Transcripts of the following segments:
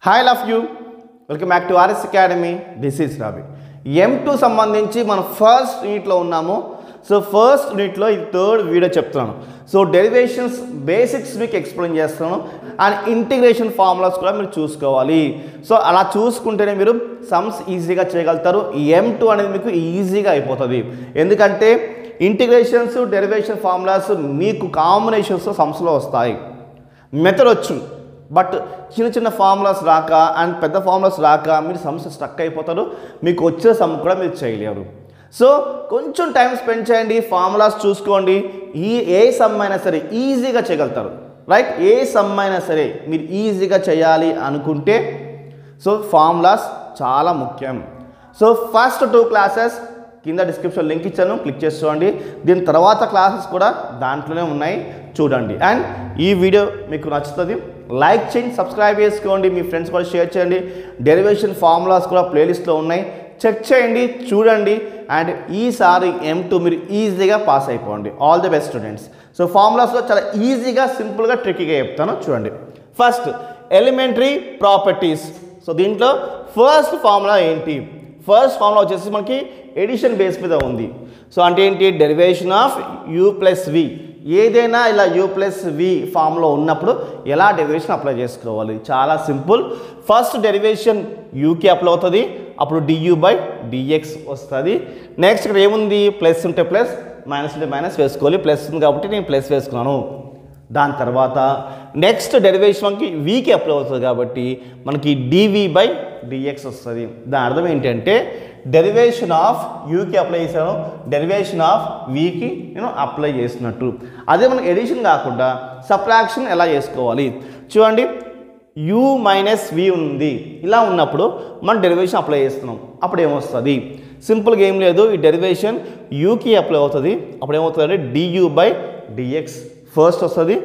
Hi love you welcome back to RS academy. This is Ravi. M2 సంబంధించి మనం first యూనిట్లో ఉన్నాము. సో ఫస్ట్ యూనిట్లో ఇది థర్డ్ వీడియో చెప్తున్నాను. సో డెరివేషన్స్ బేసిక్స్ మీకు ఎక్స్ప్లెయిన్ చేస్తున్నాను అండ్ ఇంటిగ్రేషన్ ఫార్ములాస్ కూడా మీరు చూసుకోవాలి. సో అలా చూసుకుంటేనే మీరు సమ్స్ ఈజీగా చేయగలుగుతారు. M2 అనేది మీకు ఈజీగా అయిపోతుంది. ఎందుకంటే ఇంటిగ్రేషన్స్ డెరివేషన్ ఫార్ములాస్ మీకు కాంబినేషన్స్లో సమ్స్లో వస్తాయి. మెథడ్ వచ్చు, బట్ చిన్న చిన్న ఫార్ములాస్ రాక అండ్ పెద్ద ఫార్ములాస్ రాక మీరు సమస్య స్టక్ అయిపోతారు. మీకు వచ్చే సమ్ కూడా మీరు చేయలేరు. సో కొంచెం టైం స్పెండ్ చేయండి, ఫార్ములాస్ చూసుకోండి. ఏ సమ్ అయినా సరే ఈజీగా చేయగలుగుతారు. రైట్, ఏ సమ్ అయినా సరే మీరు ఈజీగా చేయాలి అనుకుంటే సో ఫార్ములాస్ చాలా ముఖ్యం. సో ఫస్ట్ 2 క్లాసెస్ కింద డిస్క్రిప్షన్ లింక్ ఇచ్చాను, క్లిక్ చేసి చూడండి. దీని తర్వాత క్లాసెస్ కూడా దాంట్లోనే ఉన్నాయి, చూడండి. అండ్ ఈ వీడియో మీకు నచ్చుతుంది, లైక్ చేయండి, సబ్స్క్రైబ్ చేసుకోండి, మీ ఫ్రెండ్స్ కూడా షేర్ చేయండి. డెరివేషన్ ఫార్ములాస్ కూడా ప్లేలిస్ట్లో ఉన్నాయి, చెక్ చేయండి, చూడండి. అండ్ ఈసారి M2 మీరు ఈజీగా పాస్ అయిపోండి. All the best students. So ఫార్ములాస్లో చాలా ఈజీగా సింపుల్గా ట్రిక్కీగా చెప్తాను, చూడండి. First elementary properties. సో దీంట్లో ఫస్ట్ ఫార్ములా ఏంటి? ఫస్ట్ ఫార్ములా వచ్చేసి మనకి ఎడిషన్ బేస్ మీద ఉంది. సో అంటే ఏంటి? Derivation of u plus v. ఏదైనా ఇలా u ప్లస్ v ఫామ్లో ఉన్నప్పుడు ఎలా డెరివేషన్ అప్లై చేసుకోవాలి? చాలా సింపుల్. ఫస్ట్ డెరివేషన్ యూకి అప్లై అవుతుంది, అప్పుడు du బై dx వస్తుంది. నెక్స్ట్ ఇక్కడ ఏముంది? ప్లస్ ఉంటే ప్లస్, మైనస్ ఉంటే మైనస్ వేసుకోవాలి. ప్లస్ ఉంది కాబట్టి నేను ప్లస్ వేసుకున్నాను. దాని తర్వాత నెక్స్ట్ డెరివేషన్ మనకి వీకి అప్లై అవుతుంది కాబట్టి మనకి dv బై dx వస్తుంది. దాని అర్థం ఏంటంటే డెరివేషన్ ఆఫ్ యూకి అప్లై చేశాను, డెరివేషన్ ఆఫ్ వీకి నేను అప్లై చేసినట్టు. అదే మనకి ఎడిషన్ కాకుండా సబ్ట్రాక్షన్ ఎలా చేసుకోవాలి చూడండి. u మైనస్ v ఉంది, ఇలా ఉన్నప్పుడు మనం డెరివేషన్ అప్లై చేస్తున్నాం. అప్పుడు ఏమొస్తుంది? సింపుల్గా ఏం లేదు, ఈ డెరివేషన్ యూకి అప్లై అవుతుంది. అప్పుడు ఏమవుతుంది అంటే du బై dx ఫస్ట్ వస్తుంది.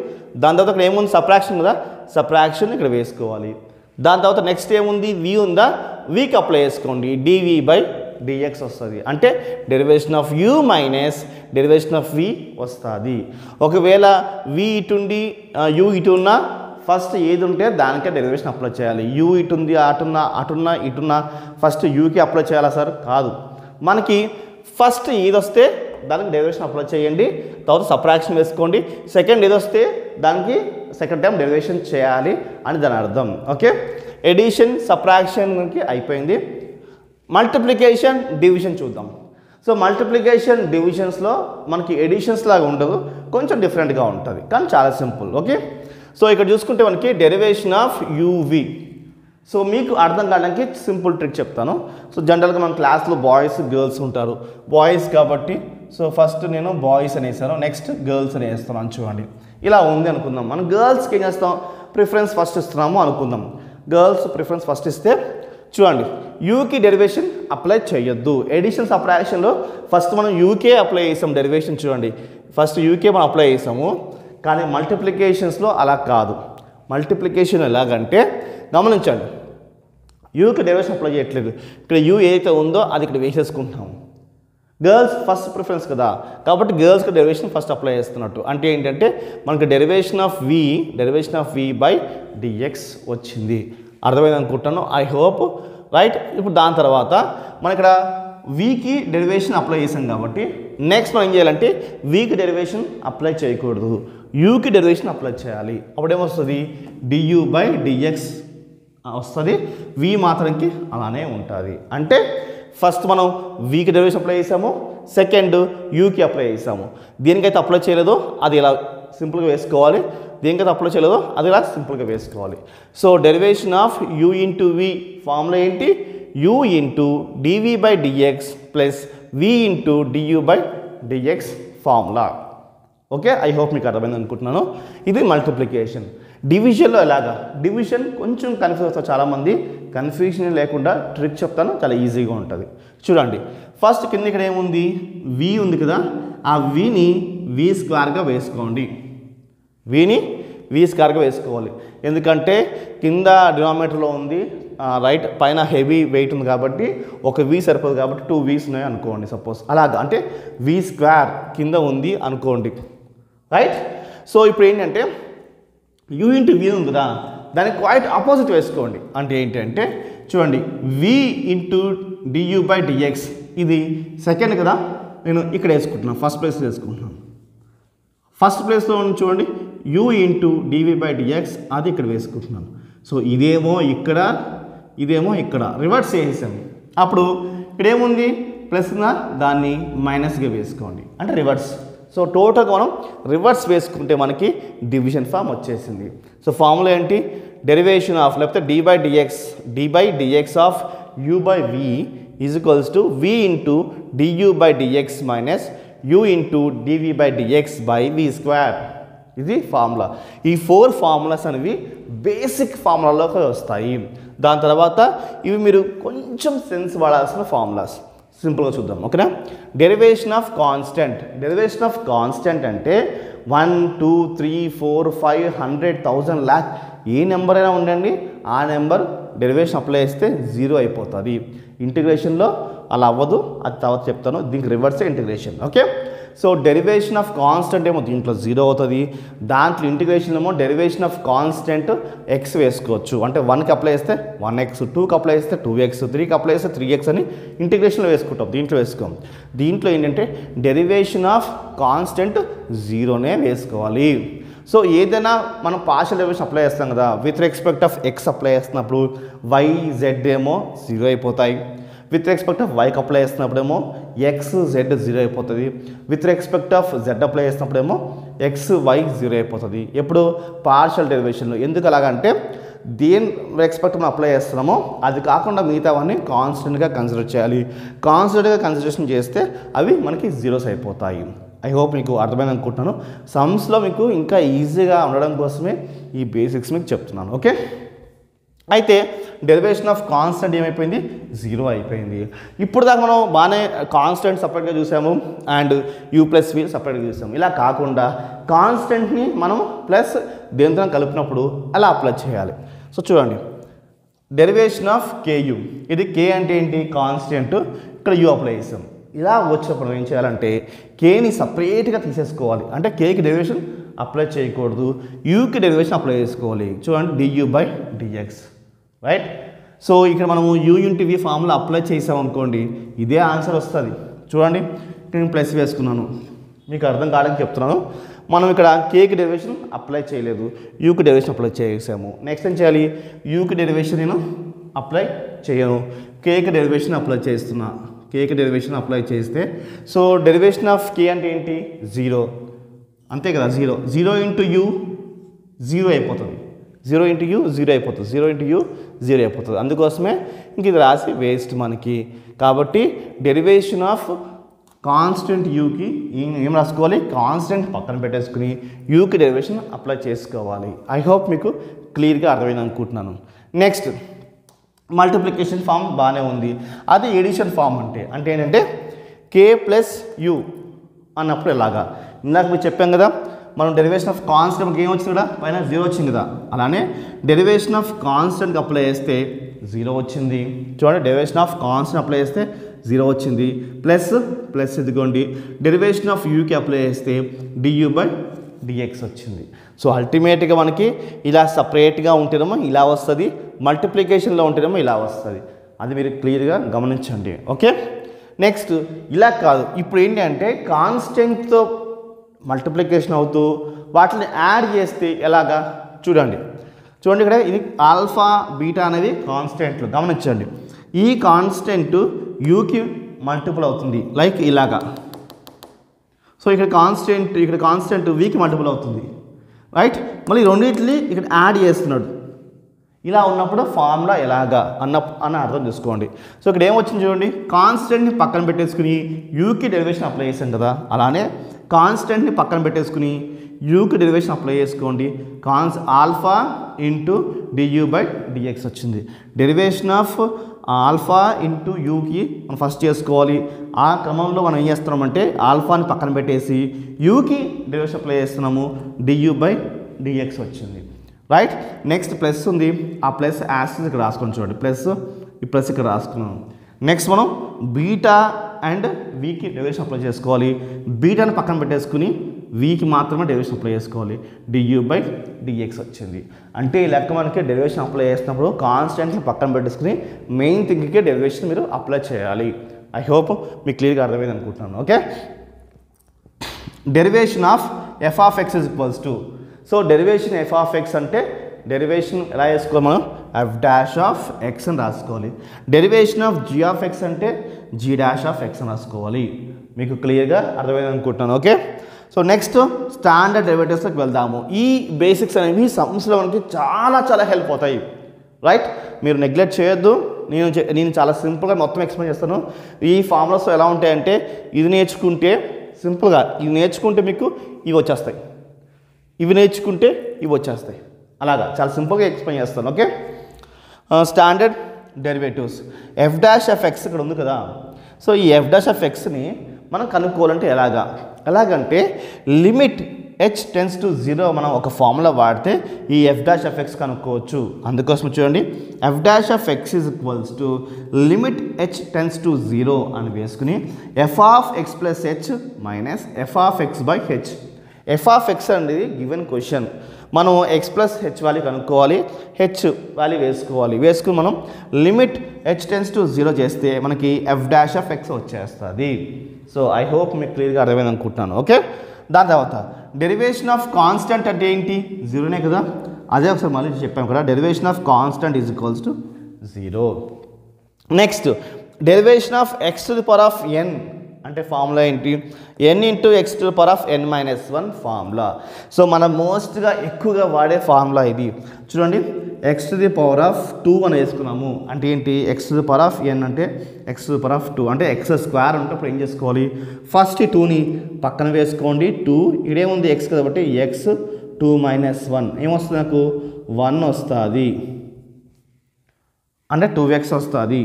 దాని తర్వాత ఇక్కడ ఏముంది? సబ్ట్రాక్షన్ కదా, సబ్ట్రాక్షన్ ఇక్కడ వేసుకోవాలి. దాని తర్వాత నెక్స్ట్ ఏముంది? v ఉందా, వీకి అప్లై చేసుకోండి, dv బై dx వస్తుంది. అంటే derivation of u minus derivation of v వస్తుంది. ఒకవేళ v ఇటుండి u ఇటు ఉన్నా ఫస్ట్ ఏది ఉంటే దానికే డెరివేషన్ అప్లై చేయాలి. u ఇటుంది, అటున్నా ఇటున్నా ఫస్ట్ యూకి అప్లై చేయాలా సార్? కాదు. మనకి ఫస్ట్ ఏది వస్తే దానికి డెరివేషన్ అప్లై చేయండి, తర్వాత సబ్ట్రాక్షన్ వేసుకోండి. సెకండ్ ఏది వస్తే దానికి సెకండ్ టైం డెరివేషన్ చేయాలి అని దాని అర్థం. ఓకే, ఎడిషన్ సబ్ట్రాక్షన్కి అయిపోయింది. మల్టిప్లికేషన్ డివిజన్ చూద్దాం. సో మల్టిప్లికేషన్ డివిజన్స్లో మనకి ఎడిషన్స్ లాగా ఉండదు, కొంచెం డిఫరెంట్గా ఉంటుంది, కానీ చాలా సింపుల్. ఓకే, సో ఇక్కడ చూసుకుంటే మనకి డెరివేషన్ ఆఫ్ uv. సో మీకు అర్థం కావడానికి సింపుల్ ట్రిక్ చెప్తాను. సో జనరల్గా మన క్లాస్లో బాయ్స్ గర్ల్స్ ఉంటారు. బాయ్స్ కాబట్టి సో ఫస్ట్ నేను బాయ్స్ అనేసాను, నెక్స్ట్ గర్ల్స్ అని వేస్తున్నాను. చూడండి, ఇలా ఉంది అనుకుందాం. మనం గర్ల్స్కి ఏం చేస్తాం? ప్రిఫరెన్స్ ఫస్ట్ ఇస్తున్నాము అనుకుందాం. గర్ల్స్ ప్రిఫరెన్స్ ఫస్ట్ ఇస్తే చూడండి, యూకి డెరివేషన్ అప్లై చేయొద్దు. ఎడిషన్ సబ్ట్రాక్షన్లో ఫస్ట్ మనం యూకే అప్లై చేసాం డెరివేషన్. చూడండి, ఫస్ట్ యూకే మనం అప్లై చేసాము, కానీ మల్టిప్లికేషన్స్లో అలా కాదు. మల్టిప్లికేషన్ ఎలాగంటే గమనించండి, యూకి డెరివేషన్ అప్లై చేయట్లేదు. ఇక్కడ యూ ఏదైతే ఉందో అది ఇక్కడ వేసేసుకుంటాము. గర్ల్స్ ఫస్ట్ ప్రిఫరెన్స్ కదా, కాబట్టి గర్ల్స్కి డెరివేషన్ ఫస్ట్ అప్లై చేస్తున్నట్టు. అంటే ఏంటంటే మనకి derivation of v by dx వచ్చింది. అర్థమైంది అనుకుంటాను, ఐ హోప్. రైట్, ఇప్పుడు దాని తర్వాత మనం ఇక్కడ వీకి డెరివేషన్ అప్లై చేసాం కాబట్టి నెక్స్ట్ మనం ఏం చేయాలంటే వీకి డెరివేషన్ అప్లై చేయకూడదు, యూకి డెరివేషన్ అప్లై చేయాలి. అప్పుడు ఏమొస్తుంది? du బై dx వస్తుంది. v మాత్రంకి అలానే ఉంటుంది. అంటే ఫస్ట్ మనం వీకి డెరివేషన్ అప్లై చేసాము, సెకండ్ యూకి అప్లై చేసాము. దీనికైతే అప్లై చేయలేదో అది ఇలా సింపుల్గా వేసుకోవాలి, దేనికైతే అప్లై చేయలేదో అది ఇలా సింపుల్గా వేసుకోవాలి. So derivation of u into v formula ఏంటి? u into dv by dx plus v into du by dx formula. Okay, I hope మీకు అర్థమైంది అనుకుంటున్నాను. ఇది మల్టిప్లికేషన్. డివిజన్లో ఎలాగా? డివిజన్ కొంచెం కన్ఫ్యూజ్ అవుతారు చాలామంది. కన్ఫ్యూజన్ లేకుండా ట్రిక్ చెప్తాను, చాలా ఈజీగా ఉంటుంది. చూడండి, ఫస్ట్ కింద ఇక్కడ ఏముంది? v ఉంది కదా, ఆ vని v స్క్వేర్గా వేసుకోండి. vని v స్క్వేర్గా వేసుకోవాలి. ఎందుకంటే కింద డినామినేటర్లో ఉంది, రైట్, పైన హెవీ వెయిట్ ఉంది కాబట్టి ఒక v సరిపోదు కాబట్టి 2 v's ఉన్నాయి అనుకోండి. సపోజ్ అలాగా, అంటే v స్క్వేర్ కింద ఉంది అనుకోండి. రైట్, సో ఇప్పుడు ఏంటంటే u ఇంటూ v ఉందిరా, దానికి క్వైట్ ఆపోజిట్ వేసుకోండి. అంటే ఏంటంటే చూడండి v into du by dx, ఇది సెకండ్ కదా, నేను ఇక్కడ వేసుకుంటున్నాను, ఫస్ట్ ప్లేస్లో వేసుకుంటున్నాను. ఫస్ట్ ప్లేస్లో చూడండి u into dv by dx, అది ఇక్కడ వేసుకుంటున్నాను. సో ఇదేమో ఇక్కడ, ఇదేమో ఇక్కడ, రివర్స్ చేసేసాము. అప్పుడు ఇక్కడేముంది ప్లస్ ఉందా, దాన్ని మైనస్గా వేసుకోండి, అంటే రివర్స్. సో టోటల్గా మనం రివర్స్ వేసుకుంటే మనకి డివిజన్ ఫామ్ వచ్చేసింది. సో ఫార్ములా ఏంటి, డెరివేషన్ ఆఫ్ లేకపోతే d by dx of u by v is equals to v into du by dx minus u into dv by dx by v square. ఇది formula. ఈ 4 formulas అనేవి basic ఫార్ములాలోకి వస్తాయి. దాని తర్వాత ఇవి మీరు కొంచెం సెన్స్ వాడాల్సిన ఫార్ములాస్. సింపుల్గా చూద్దాం, ఓకేనా. Derivation of constant. Derivation of constant అంటే 1 2 3 4 5 100 1000 lakh ఏ నెంబర్ అయినా ఉండండి, ఆ నెంబర్ డెరివేషన్ అప్లై చేస్తే 0 అయిపోతుంది. ఇంటిగ్రేషన్లో అలా అవ్వదు, అది తర్వాత చెప్తాను. దీనికి రివర్సే integration, okay. So derivation of constant ఏమో దీంట్లో 0 అవుతుంది. దాంట్లో ఇంటిగ్రేషన్ ఏమో డెరివేషన్ ఆఫ్ కాన్స్టెంట్ x వేసుకోవచ్చు. అంటే 1కి అప్లై చేస్తే 1x, 2కి అప్లై చేస్తే 2x, 3కి అప్లై చేస్తే 3x అని ఇంటిగ్రేషన్లో వేసుకుంటాం. దీంట్లో వేసుకోం. దీంట్లో ఏంటంటే డెరివేషన్ ఆఫ్ కాన్స్టెంట్ 0నే వేసుకోవాలి. సో ఏదైనా మనం పార్షియల్ డెరివేషన్ అప్లై చేస్తాం కదా, with respect of x apply చేస్తున్నప్పుడు y z ఏమో 0 అయిపోతాయి. విత్ రెస్పెక్ట్ ఆఫ్ వైకి అప్లై చేస్తున్నప్పుడేమో ఎక్స్ జెడ్ 0 అయిపోతుంది. With respect of z apply చేసినప్పుడేమో ఎక్స్ వై 0 అయిపోతుంది. ఎప్పుడు పార్షియల్ డెరివేషన్లో. ఎందుకు అలాగంటే దేని రెస్పెక్ట్ మనం అప్లై చేస్తున్నామో అది కాకుండా మిగతావన్నీ కాన్స్టెంట్గా కన్సిడర్ చేయాలి. కాన్స్టెంట్గా కన్సిడరేషన్ చేస్తే అవి మనకి 0s అయిపోతాయి. ఐ హోప్ మీకు అర్థమైంది అనుకుంటున్నాను. సమ్స్లో మీకు ఇంకా ఈజీగా ఉండడం కోసమే ఈ బేసిక్స్ మీకు చెప్తున్నాను, ఓకే. అయితే డెరివేషన్ ఆఫ్ కాన్స్టెంట్ ఏమైపోయింది, 0 అయిపోయింది. ఇప్పుడు దాకా మనం బాగానే కాన్స్టెంట్ సపరేట్గా చూసాము అండ్ u ప్లస్ v సపరేట్గా చూసాము. ఇలా కాకుండా కాన్స్టెంట్ని మనం ప్లస్ దేంతో కలిపినప్పుడు అలా అప్లై చేయాలి. సో చూడండి, డెరివేషన్ ఆఫ్ ku, ఇది k అంటే ఏంటి, కాన్స్టెంట్, ఇక్కడ u అప్లై చేసాం. ఇలా వచ్చినప్పుడు ఏం చేయాలంటే కేని సపరేట్గా తీసేసుకోవాలి. అంటే కేకి డెరివేషన్ అప్లై చేయకూడదు, యూకి డెరివేషన్ అప్లై చేసుకోవాలి. చూడండి du by dx, right. So ఇక్కడ మనము u into v formula apply చేసామనుకోండి, ఇదే ఆన్సర్ వస్తుంది. చూడండి నేను ప్లస్ వేసుకున్నాను, మీకు అర్థం కావడానికి చెప్తున్నాను. మనం ఇక్కడ కేకి డెరివేషన్ అప్లై చేయలేదు, యూకి డెరివేషన్ అప్లై చేసాము. నెక్స్ట్ ఏం చేయాలి, యూకి డెరివేషన్ నేను అప్లై చేయను, కేకి డెరివేషన్ అప్లై చేస్తున్నా. కేకి డెరివేషన్ అప్లై చేస్తే సో డెరివేషన్ ఆఫ్ కే అంటే ఏంటి, 0, అంతే కదా. 0 ఇంటూ యూ 0 అయిపోతుంది, 0 ఇంటూ యూ 0 అయిపోతుంది, 0 ఇంటూ యూ 0 అయిపోతుంది. అందుకోసమే ఇంక ఇది రాసి వేస్ట్ మనకి. కాబట్టి డెరివేషన్ ఆఫ్ కాన్స్టెంట్ యూకి ఏం రాసుకోవాలి, కాన్స్టెంట్ పక్కన పెట్టేసుకుని యూకి డెరివేషన్ అప్లై చేసుకోవాలి. ఐ హోప్ మీకు క్లియర్గా అర్థమైంది అనుకుంటున్నాను. నెక్స్ట్ మల్టిప్లికేషన్ ఫామ్ బాగానే ఉంది. అది ఎడిషన్ ఫామ్ అంటే ఏంటంటే కే ప్లస్ యూ అన్నప్పుడు ఎలాగా, ఇందాక మీరు చెప్పాం కదా, మనం డెరివేషన్ ఆఫ్ కాన్స్టెంట్కి ఏం వచ్చింది కదా, పైన 0 వచ్చింది కదా. అలానే డెరివేషన్ ఆఫ్ కాన్స్టెంట్కి అప్లై చేస్తే 0 వచ్చింది. చూడండి, డెరివేషన్ ఆఫ్ కాన్స్టెంట్ అప్లై చేస్తే 0 వచ్చింది. ప్లస్ ఇదిగోండి, డెరివేషన్ ఆఫ్ యూకి అప్లై చేస్తే du బై dx వచ్చింది. సో అల్టిమేట్గా మనకి ఇలా సపరేట్గా ఉంటేనేమో ఇలా వస్తుంది, మల్టిప్లికేషన్లో ఉంటేనేమో ఇలా వస్తుంది. అది మీరు క్లియర్గా గమనించండి, ఓకే. నెక్స్ట్ ఇలా కాదు, ఇప్పుడు ఏంటి అంటే కాన్స్టెంట్తో మల్టిప్లికేషన్ అవుతూ వాటిని యాడ్ చేస్తే ఎలాగా చూడండి. ఇక్కడ ఇది ఆల్ఫా బీటా అనేది కాన్స్టెంట్లు గమనించండి. ఈ కాన్స్టెంట్ యూకి మల్టిపుల్ అవుతుంది, లైక్ ఇలాగా. సో ఇక్కడ కాన్స్టెంట్ వీకి మల్టిపుల్ అవుతుంది, రైట్. మళ్ళీ రెండింటిని ఇక్కడ యాడ్ చేస్తున్నాడు. ఇలా ఉన్నప్పుడు ఫార్ములా ఎలాగా అన్న అర్థం చేసుకోండి. సో ఇక్కడ ఏమొచ్చింది చూడండి, కాన్స్టెంట్ని పక్కన పెట్టేసుకుని యూకి డెరివేషన్ అప్లై చేసాం కదా, అలానే కాన్స్టెంట్ని పక్కన పెట్టేసుకుని యూకి డెరివేషన్ అప్లై చేసుకోండి. Alpha into du by dx వచ్చింది. డెరివేషన్ ఆఫ్ ఆల్ఫా ఇంటూ యూకి మనం ఫస్ట్ చేసుకోవాలి. ఆ క్రమంలో మనం ఏం చేస్తున్నామంటే ఆల్ఫాని పక్కన పెట్టేసి యూకి డెరివేషన్ అప్లై చేస్తున్నాము, du బై dx వచ్చింది, రైట్. నెక్స్ట్ ప్లస్ ఉంది, ఆ ప్లస్ యాస్టెరిస్క్ ఇక్కడ రాసుకొని చూడండి, ఈ ప్లస్ ఇక్కడ రాసుకున్నాను. నెక్స్ట్ మనం బీటా అండ్ వీకి డెరివేషన్ అప్లై చేసుకోవాలి. బీటాని పక్కన పెట్టేసుకుని వీకి మాత్రమే డెరివేషన్ అప్లై చేసుకోవాలి. du/dx వచ్చింది. అంటే ఈ లెక్క మనకి డెరివేషన్ అప్లై చేసినప్పుడు కాన్స్టెంట్ని పక్కన పెట్టేసుకుని మెయిన్ థింగ్కి డెరివేషన్ మీరు అప్లై చేయాలి. ఐ హోప్ మీకు క్లియర్గా అర్థమైంది అనుకుంటున్నాను. Okay, derivation of f(x) is equals to, so derivation f(x) అంటే డెరివేషన్ ఎలా వేసుకోవాలి మనం f'(x) అని రాసుకోవాలి. డెరివేషన్ ఆఫ్ g(x) అంటే g'(x) అని రాసుకోవాలి. మీకు క్లియర్గా అర్థమైంది అనుకుంటున్నాను. ఓకే, సో నెక్స్ట్ స్టాండర్డ్ డెరివేటివ్స్లోకి వెళ్దాము. ఈ బేసిక్స్ అనేవి సమ్స్లో మనకి చాలా చాలా హెల్ప్ అవుతాయి. రైట్, మీరు నెగ్లెక్ట్ చేయొద్దు. నేను చాలా సింపుల్గా మొత్తం ఎక్స్ప్లెయిన్ చేస్తాను. ఈ ఫార్ములాస్ ఎలా ఉంటాయంటే ఇది నేర్చుకుంటే సింపుల్గా ఇది నేర్చుకుంటే మీకు ఇవి వచ్చేస్తాయి, ఇవి నేర్చుకుంటే ఇవి వచ్చేస్తాయి. అలాగా చాలా సింపుల్గా ఎక్స్ప్లెయిన్ చేస్తాను. ఓకే, స్టాండర్డ్ డెరివేటివ్స్ f'(x) ఇక్కడ ఉంది కదా. సో ఈ f'(x)ని మనం కనుక్కోవాలంటే ఎలాగంటే లిమిట్ h→0 మనం ఒక ఫార్ములా వాడితే ఈ f'(x) కనుక్కోవచ్చు. అందుకోసం చూడండి f'(x) is equals to limit h→0 అని వేసుకుని f(x + h minus f(x/h). f(x) అనేది గివెన్ క్వశ్చన్. మనం x + h వాల్యూ కనుక్కోవాలి, h వాల్యూ వేసుకుని మనం లిమిట్ h→0 చేస్తే మనకి f'(x) వచ్చేస్తుంది. సో ఐ హోప్ మీకు క్లియర్గా అర్థమైంది అనుకుంటున్నాను. ఓకే, దాని తర్వాత డెరివేషన్ ఆఫ్ కాన్స్టెంట్ అంటే ఏంటి? జీరోనే కదా. అదే ఒకసారి మళ్ళీ చెప్పాము కదా, derivation of constant is equals to 0. Next derivation of x⁴n అంటే ఫార్ములా ఏంటి? n × x⁴n - 1 formula. సో మనం మోస్ట్గా ఎక్కువగా వాడే ఫార్ములా ఇది. చూడండి x⁴2 అని వేసుకున్నాము అంటే ఏంటి? x⁴n అంటే x⁴2 అంటే x² ఉంటే ఇప్పుడు ఏం చేసుకోవాలి? ఫస్ట్ ఈ 2ని పక్కన వేసుకోండి. 2 ఇదేముంది x కాబట్టి x2 - 1 ఏమొస్తుంది? నాకు 1 వస్తుంది అంటే 2x వస్తుంది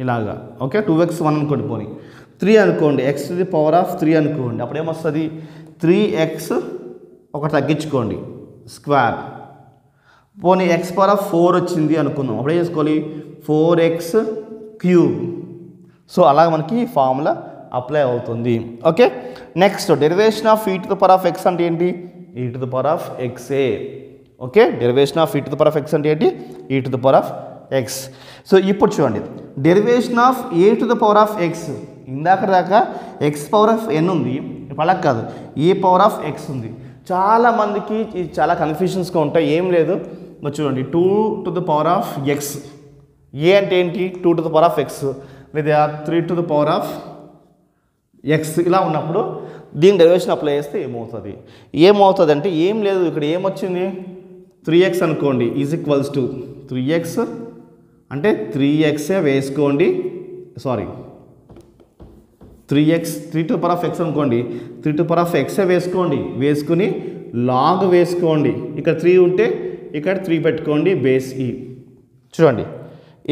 ఇలాగా. ఓకే, 2x 1 అనుకోండి, పోనీ 3 అనుకోండి, x⁴3 అనుకోండి, అప్పుడు ఏమొస్తుంది? 3x ఒకటి తగ్గించుకోండి స్క్వేర్, పోనీ x⁴4 వచ్చింది అనుకుందాం, అప్పుడు ఏం చేసుకోవాలి? 4x³ సో అలాగ మనకి ఫార్ములా అప్లై అవుతుంది. Okay, next derivation of e⁴x అంటే ఏంటి? e⁴xa. Okay, derivation of e⁴x అంటే ఏంటి? e⁴x. సో ఇప్పుడు చూడండి డెరివేషన్ ఆఫ్ a⁴x, ఇందాక దాకా x⁴n ఉంది, ఇప్పుడు అలా కాదు a⁴x ఉంది. చాలామందికి ఇది చాలా కన్ఫ్యూషన్స్గా ఉంటాయి. ఏం లేదు, చూడండి 2⁴x, ఏ అంటే ఏంటి? 2⁴x లేదా 3⁴x ఇలా ఉన్నప్పుడు దీని డెరివేషన్ అప్లై చేస్తే ఏమవుతుంది అంటే ఏం లేదు, ఇక్కడ ఏమొచ్చింది? 3x అనుకోండి ఈజ్ ఈక్వల్స్ టు 3x అంటే 3xే వేసుకోండి, సారీ 3⁴x అనుకోండి, 3⁴xే వేసుకుని లాగ్ వేసుకోండి. ఇక్కడ 3 ఉంటే ఇక్కడ 3 పెట్టుకోండి, బేస్ e. చూడండి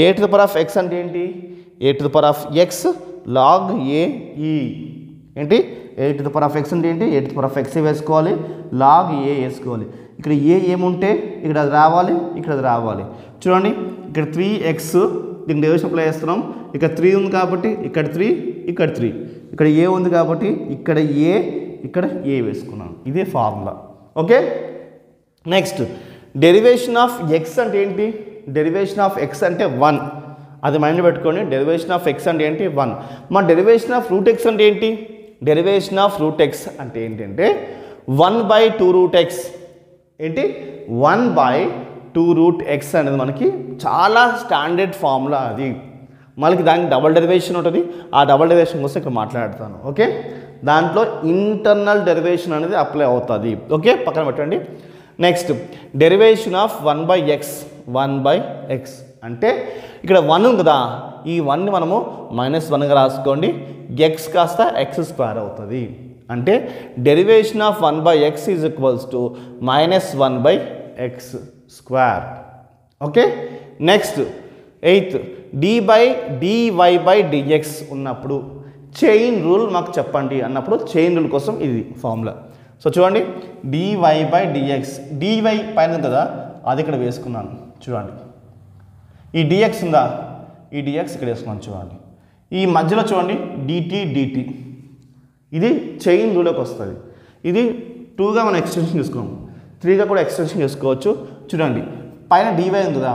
a⁴x అంటే ఏంటి? a⁴x log a e ఏంటి? a⁴x అంటే ఏంటి? a⁴x వేసుకోవాలి, log a వేసుకోవాలి. ఇక్కడ ఏ ఏముంటే ఇక్కడ అది రావాలి, ఇక్కడ అది రావాలి. చూడండి ఇక్కడ 3x దీనికి డెరివేషన్ అప్లై చేస్తున్నాం. ఇక్కడ 3 ఉంది కాబట్టి ఇక్కడ 3, ఇక్కడ 3, ఇక్కడ ఏ ఉంది కాబట్టి ఇక్కడ ఏ వేసుకున్నాను. ఇదే formula. Okay, next derivation of x అంటే ఏంటి? డెరివేషన్ ఆఫ్ x అంటే 1, అది మైండ్లో పెట్టుకోండి. డెరివేషన్ ఆఫ్ x అంటే ఏంటి? 1. మా డెరివేషన్ ఆఫ్ √x అంటే ఏంటి? డెరివేషన్ ఆఫ్ √x అంటే ఏంటంటే 1/2√x. ఏంటి? 1/2√x అనేది మనకి చాలా స్టాండర్డ్ ఫార్ములా. అది మనకి దానికి డబుల్ డెరివేషన్ ఉంటుంది. ఆ డబుల్ డెరివేషన్ కోసం ఇక్కడ మాట్లాడతాను. ఓకే, దాంట్లో ఇంటర్నల్ డెరివేషన్ అనేది అప్లై అవుతుంది. ఓకే, పక్కన పెట్టండి. నెక్స్ట్ డెరివేషన్ ఆఫ్ 1/x అంటే ఇక్కడ 1 ఉంది కదా, ఈ 1ని మనము -1గా రాసుకోండి, x కాస్త x² అవుతుంది. అంటే derivation of 1/x is equals to -1/x². Okay, next 8th dy/dx ఉన్నప్పుడు చైన్ రూల్ మాకు చెప్పండి అన్నప్పుడు చైన్ రూల్ కోసం ఇది ఫార్ములా. సో చూడండి dy/dx, dy పైన కదా అది ఇక్కడ వేసుకున్నాను. చూడండి ఈ dx ఉందా, ఈ dx ఇక్కడ వేసుకున్నాను. చూడండి ఈ మధ్యలో చూడండి dt, ఇది చైన్ రూల్లోకి వస్తుంది. ఇది 2గా మనం ఎక్స్టెన్షన్ చేసుకోము, 3గా కూడా ఎక్స్టెన్షన్ చేసుకోవచ్చు. చూడండి పైన dy ఉంది కదా,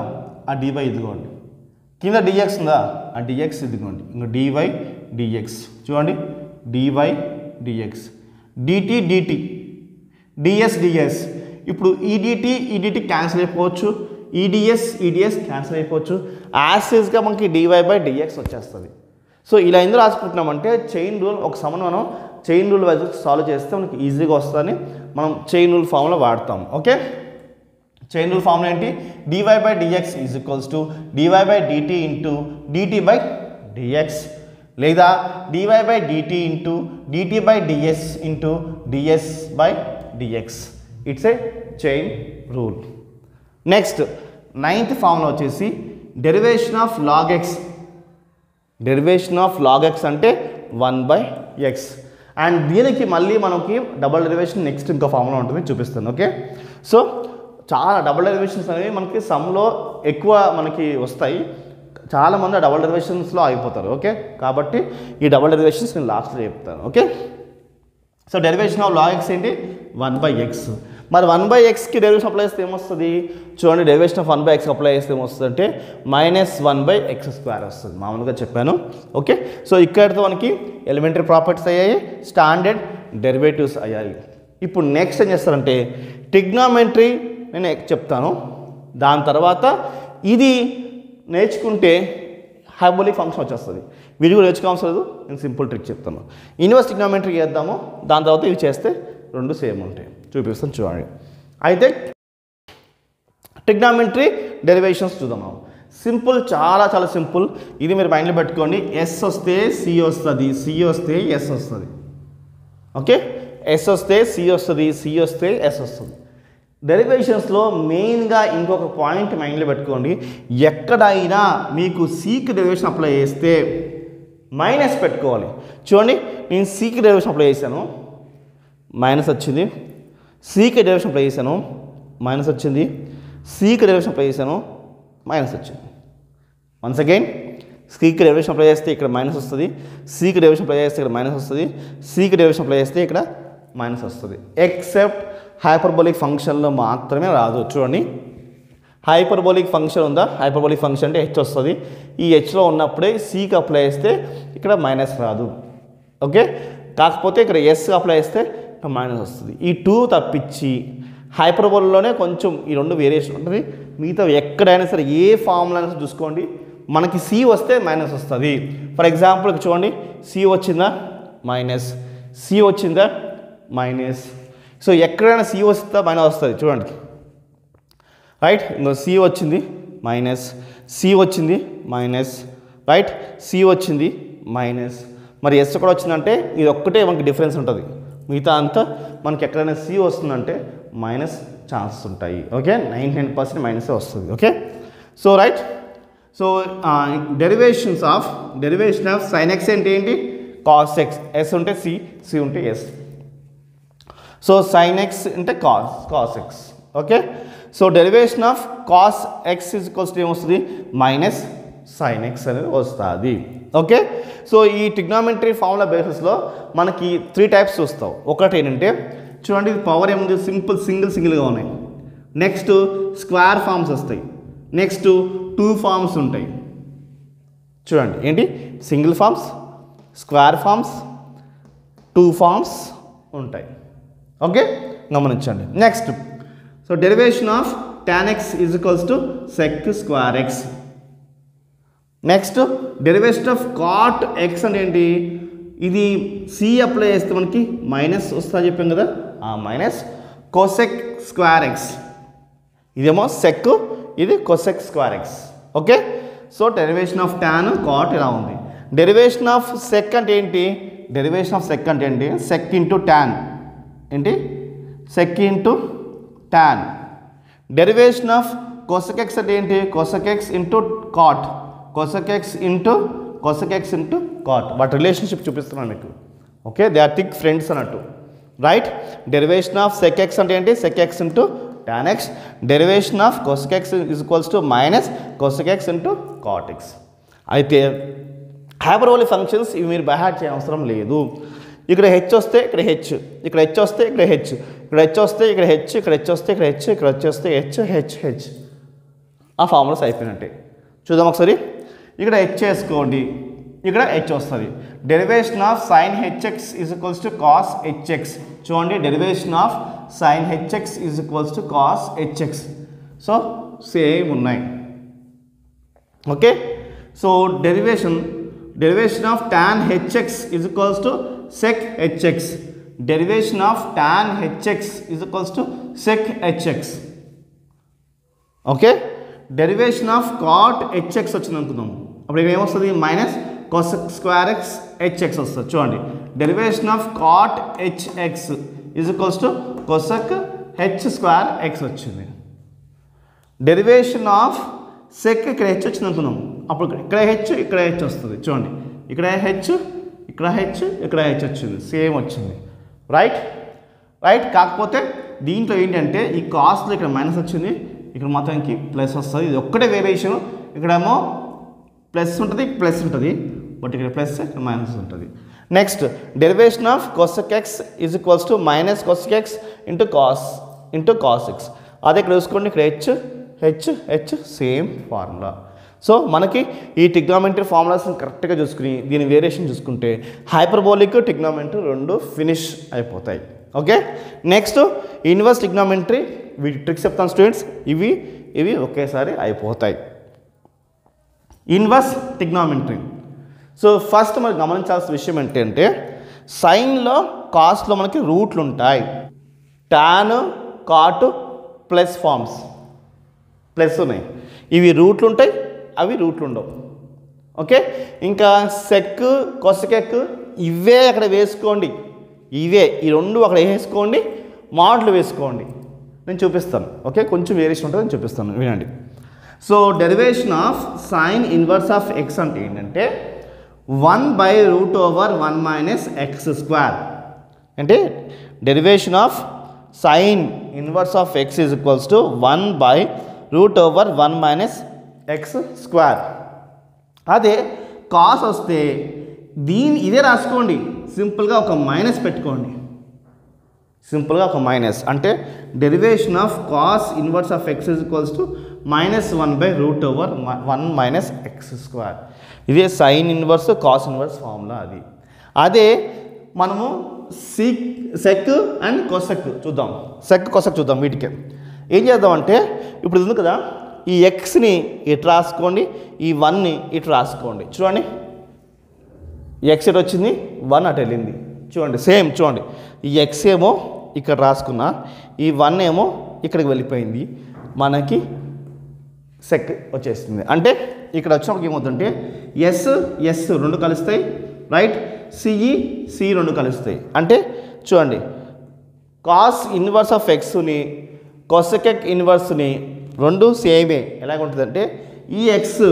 ఆ dy ఇదిగోండి, కింద dx ఉందా, ఆ dx ఇదిగోండి, ఇంకా dy dx చూడండి, dy dx dt dt ds ds. ఇప్పుడు ఈ dt క్యాన్సిల్ అయిపోవచ్చు, ఈ ds క్యాన్సిల్ అయిపోవచ్చు, యాసిస్గా మనకి dy బై dx వచ్చేస్తుంది. సో ఇలా ఎందుకు రాసుకుంటున్నామంటే చైన్ రూల్ ఒక సమ్ మనం చైన్ రూల్ వైజ్ సాల్వ్ చేస్తే మనకి ఈజీగా వస్తుందని మనం చైన్ రూల్ ఫార్ములా వాడతాం. ఓకే, చైన్ రూల్ ఫార్ములా ఏంటి, dy by dx is equals to dy by dt into dt by dx, లేదా dy by dt into dt by ds into ds by dx. It's a chain rule. Next 9th formula వచ్చేసి derivation of log X. Derivation of log x అంటే 1/x. And దీనికి మళ్ళీ మనకి double derivation next ఇంకో formula ఉంటుంది, చూపిస్తాను. Okay, so చాలా double derivations అనేవి మనకి సమ్లో ఎక్కువ మనకి వస్తాయి, చాలామంది డబుల్ డెరివేషన్స్లో అయిపోతారు. ఓకే, కాబట్టి ఈ డబుల్ డెరివేషన్స్ నేను లాస్ట్లో చెప్తాను. Okay, so derivation of log x ఏంటి, 1/x. మరి 1/xకి డెరివేషన్ అప్లై చేస్తే ఏమొస్తుంది చూడండి, డెరివేషన్ ఆఫ్ 1/x అప్లై చేస్తే ఏమొస్తుంది అంటే -1/x² వస్తుంది, మామూలుగా చెప్పాను. ఓకే, సో ఇక్కడితో మనకి ఎలిమెంటరీ ప్రాపర్టీస్ అయ్యాయి, స్టాండర్డ్ డెరివేటివ్స్ అయ్యాయి. ఇప్పుడు నెక్స్ట్ ఏం చేస్తారంటే ట్రిగ్నామెట్రీ నేను చెప్తాను, దాని తర్వాత ఇది నేర్చుకుంటే హైపర్బోలిక్ ఫంక్షన్ వచ్చేస్తుంది. వీడి కూడా నేర్చుకోవాల్సిన లేదు, నేను సింపుల్ ట్రిక్ చెప్తాను. ఇన్వర్స్ ట్రిగ్నామెట్రీ చేద్దాము, దాని తర్వాత ఇవి చేస్తే రెండు సేమ్ ఉంటాయి, చూపిస్తాను చూడండి. అయితే ట్రిగ్నామెట్రీ డెరివేషన్స్ చూద్దాం. సింపుల్, చాలా చాలా సింపుల్. ఇది మీరు మైండ్లో పెట్టుకోండి, ఎస్ వస్తే సి వస్తుంది, సి వస్తే ఎస్ వస్తుంది. ఓకే, ఎస్ వస్తే సి వస్తుంది, సి వస్తే ఎస్ వస్తుంది. డెరివేషన్స్లో మెయిన్గా ఇంకొక పాయింట్ మైండ్లో పెట్టుకోండి, ఎక్కడైనా మీకు సికి డెరివేషన్ అప్లై చేస్తే మైనస్ పెట్టుకోవాలి. చూడండి, నేను సికి డెరివేషన్ అప్లై చేశాను, మైనస్ వచ్చింది, సికి డెరివేషన్ అప్లై చేశాను, మైనస్ వచ్చింది, సికి డెరివేషన్ అప్లై చేశాను, మైనస్ వచ్చింది. వన్స్ అగైన్ సికి డెరివేషన్ అప్లై చేస్తే ఇక్కడ మైనస్ వస్తుంది, సికి డెరివేషన్ అప్లై చేస్తే ఇక్కడ మైనస్ వస్తుంది, సికి డెరివేషన్ అప్లై చేస్తే ఇక్కడ మైనస్ వస్తుంది. ఎక్సెప్ట్ హైపర్బోలిక్ ఫంక్షన్లో మాత్రమే రాదు. చూడండి, హైపర్బోలిక్ ఫంక్షన్ ఉందా, హైపర్బోలిక్ ఫంక్షన్ అంటే హెచ్ వస్తుంది, ఈ హెచ్లో ఉన్నప్పుడే సికి అప్లై చేస్తే ఇక్కడ మైనస్ రాదు. ఓకే, కాకపోతే ఇక్కడ ఎస్ అప్లై చేస్తే ఇక్కడ మైనస్ వస్తుంది. ఈ 2 తప్పించి హైపర్బోల్లోనే కొంచెం ఈ 2 వేరియేషన్ ఉంటుంది, మిగతా ఎక్కడైనా సరే ఏ ఫార్ములా అయినా చూసుకోండి మనకి సి వస్తే మైనస్ వస్తుంది. ఫర్ ఎగ్జాంపుల్ చూడండి, సి వచ్చిందా మైనస్, సి వచ్చిందా మైనస్. సో ఎక్కడైనా సి వస్తే మైనస్ వస్తుంది. చూడండి, రైట్, ఇంకో సి వచ్చింది మైనస్, సి వచ్చింది మైనస్, రైట్, సి వచ్చింది మైనస్. మరి ఎస్ కూడా వచ్చిందంటే ఇది ఒక్కటే మనకి డిఫరెన్స్ ఉంటుంది, మిగతా అంతా మనకి ఎక్కడైనా సి వస్తుందంటే మైనస్ ఛాన్సెస్ ఉంటాయి. ఓకే, 99% మైనస్ వస్తుంది. Okay, so right, so derivation of sign X అంటే ఏంటి, కాస్ ఎక్స్. ఎస్ ఉంటే సి, సి ఉంటే ఎస్. సో సైన్ ఎక్స్ అంటే cos X. Okay, so derivation of cos X is equals to ఏమొస్తుంది, minus sign X అనేది వస్తుంది. Okay, so ఈ trigonometry formula బేసిస్లో మనకి 3 టైప్స్ చూస్తాం. ఒకటి ఏంటంటే చూడండి, ఇది పవర్ ఏముంది, సింగిల్గా ఉన్నాయి. నెక్స్ట్ స్క్వేర్ ఫార్మ్స్ వస్తాయి, నెక్స్ట్ 2 ఫార్మ్స్ ఉంటాయి. చూడండి ఏంటి, single forms, square forms, 2 forms ఉంటాయి. ఓకే, గమనించండి. Next, so derivation of tan x is equals to sec square x. Next derivation of cot x అంటే ఏంటి, ఇది సి అప్లై చేస్తే మనకి మైనస్ వస్తా చెప్పాం కదా, మైనస్ కోసెక్ స్క్వేర్ ఎక్స్. ఇదేమో సెక్, ఇది cosec square x. Okay, so derivation of tan cot ఇలా ఉంది. డెరివేషన్ ఆఫ్ సెక్ అంటే ఏంటి, డెరివేషన్ ఆఫ్ సెక్ అంటే ఏంటి, సెక్ ఇంటూ టాన్ ఏంటి, sec into tan. Derivation of cosec x అంటే ఏంటి, cosec x into cot, cosec x into cot. వాటి రిలేషన్షిప్ చూపిస్తున్నాను మీకు. Okay, they are thick friends అన్నట్టు, right. Derivation of sec x అంటే ఏంటి, sec x into tan x. Derivation of cosec x is equals to minus cosec x into cot x. అయితే hyperbolic functions ఇవి మీరు by heart చేయవసరం లేదు. ఇక్కడ H వస్తే ఇక్కడ హెచ్, ఇక్కడ హెచ్ వస్తే ఇక్కడ హెచ్, ఇక్కడ హెచ్ వస్తే ఇక్కడ హెచ్, ఇక్కడ హెచ్ వస్తే ఇక్కడ హెచ్, ఇక్కడ వచ్చేస్తే హెచ్ హెచ్ హెచ్. ఆ ఫార్ములాస్ అయిపోయినట్టే. చూద్దాం ఒకసారి. ఇక్కడ హెచ్ వేసుకోండి, ఇక్కడ హెచ్ వస్తుంది. Derivation of sine h x is equals to cos h x. చూడండి, derivation of sine h x is equals to cos h x. So same ఉన్నాయి. Okay. So derivation of tan h x is equals to sec h x. Derivation of tan h x is equals to sec h x. Okay. Derivation of cot h x వచ్చింది అనుకుందాం. అప్పుడు ఇక్కడ ఏమొస్తుంది? Minus cosec square x hx వస్తుంది. చూడండి, derivation of cot hx is equals to cosec h square x వచ్చింది. Derivation of sec ఇక్కడ h వచ్చింది అనుకున్నాం. అప్పుడు ఇక్కడ హెచ్ ఇక్కడ హెచ్ వస్తుంది. చూడండి, ఇక్కడ హెచ్ ఇక్కడ హెచ్ ఇక్కడ హెచ్ వచ్చింది, సేమ్ వచ్చింది. రైట్. కాకపోతే దీంట్లో ఏంటంటే ఈ కాస్ట్లో ఇక్కడ మైనస్ వచ్చింది, ఇక్కడ మాత్రానికి ప్లస్ వస్తుంది. ఇది ఒక్కటే వేరియేషన్. ఇక్కడేమో ప్లస్ ఉంటుంది, ప్లస్ ఉంటుంది, బట్ ఇక్కడ ప్లస్ ఇక్కడ మైనస్ ఉంటుంది. Next, derivation of cosec x is equals to minus cosec x into cos x. అదే ఇక్కడ చూసుకోండి, ఇక్కడ H h H same formula. So మనకి ఈ ట్రిగ్నామెట్రీ ఫార్ములాస్ని కరెక్ట్గా చూసుకుని దీని వేరియేషన్ చూసుకుంటే హైపర్బోలిక్ ట్రిగ్నామెట్రీ రెండు ఫినిష్ అయిపోతాయి. ఓకే. Next, inverse trigonometry. వీటి ట్రిక్స్ చెప్తాను స్టూడెంట్స్. ఇవి ఒకేసారి అయిపోతాయి. Inverse trigonometry. సో ఫస్ట్ మనకు గమనించాల్సిన విషయం ఏంటంటే సైన్లో కాస్ట్లో మనకి రూట్లు ఉంటాయి. Tan cot plus forms plus ఉన్నాయి. ఇవి రూట్లు ఉంటాయి, అవి రూట్లు ఉండవు. ఓకే. ఇంకా సెక్ కొసకెక్ ఇవే అక్కడ వేసుకోండి, ఇవే ఈ రెండు అక్కడ వేసుకోండి, మాడ్లు వేసుకోండి. నేను చూపిస్తాను. ఓకే, కొంచెం వేరియేషన్ ఉంటుంది, నేను చూపిస్తాను, వినండి. So derivation of sine inverse of x అంటే ఏంటంటే 1/√1 మైనస్ ఎక్స్ స్క్వేర్. అంటే derivation of sine inverse of x is equals to 1/√1 minus x square. అదే కాస్ వస్తే ఇదే రాసుకోండి, సింపుల్గా ఒక మైనస్ పెట్టుకోండి. సింపుల్గా ఒక మైనస్ అంటే derivation of cos inverse of x is equals to -1/√1 minus x square. ఇదే sine inverse cos inverse formula. అదే మనము సెక్ అండ్ కొసెక్ చూద్దాం. సెక్ కొసెక్ చూద్దాం. వీటికి ఏం చేద్దామంటే ఇప్పుడు ఉంది కదా, ఈ ఎక్స్ని ఇటు రాసుకోండి, ఈ 1ని ఇటు రాసుకోండి. చూడండి, ఎక్స్ ఇటు వచ్చింది, 1 అటు వెళ్ళింది. చూడండి, సేమ్ చూడండి, ఈ ఎక్స్ ఏమో ఇక్కడ రాసుకున్నా, ఈ 1 ఏమో ఇక్కడికి వెళ్ళిపోయింది, మనకి సెక్ వచ్చేస్తుంది. అంటే ఇక్కడ వచ్చినప్పుడు ఏమవుతుందంటే ఎస్ రెండు కలుస్తాయి, రైట్, సి రెండు కలుస్తాయి. అంటే చూడండి, కాస్ ఇన్వర్స్ ఆఫ్ ఎక్స్ని కొసెక్ ఇన్వర్స్ని రెండు సేమే. ఎలాగ ఉంటుందంటే ఈ ఎక్స్